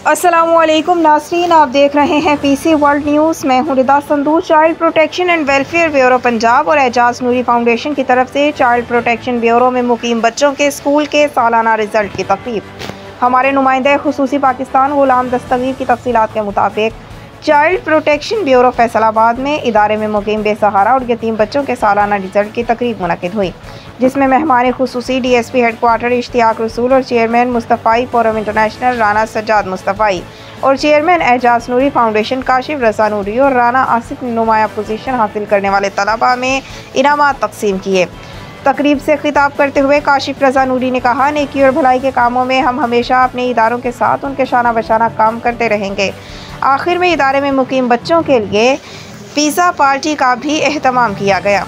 अस्सलामुअलैकुम नाज़रीन, आप देख रहे हैं पीसी वर्ल्ड न्यूज़। मैं हूं Rida Sandhu. Child protection and welfare bureau Punjab और एजाज नूरी फाउंडेशन की तरफ से चाइल्ड प्रोटेक्शन ब्यूरो में मुकीम बच्चों के स्कूल के सालाना रिजल्ट की तकरीब। हमारे नुमाइंदे खुसूसी पाकिस्तान गुलाम दस्तगीर की तफसीलात के मुताबिक चाइल्ड प्रोटेक्शन ब्यूरो फैसलाबाद में इदारे में मुकीम बेसहारा और यतीम बच्चों के सालाना रिजल्ट की तकरीब मुनक़िद हुई, जिसमें मेहमान खुसूसी DSP हेडक्वार्टर इश्तियाक रसूल और chairman Mustafai forum international Rana Sajjad Mustafai और चेयरमैन एजाज नूरी फाउंडेशन काशिफ रज़ा नूरी और राना आसिफ ने नुमाया पोजीशन हासिल करने वाले तलबा में इनामात तकसीम किए। तकरीब से खिताब करते हुए काशिफ रज़ा नूरी ने कहा, नेकी और भलाई के कामों में हम हमेशा अपने इदारों के साथ उनके शाना बशाना काम करते रहेंगे। आखिर में इदारे में मुकीम बच्चों के लिए पिज़्ज़ा पार्टी का भी एहतमाम किया गया।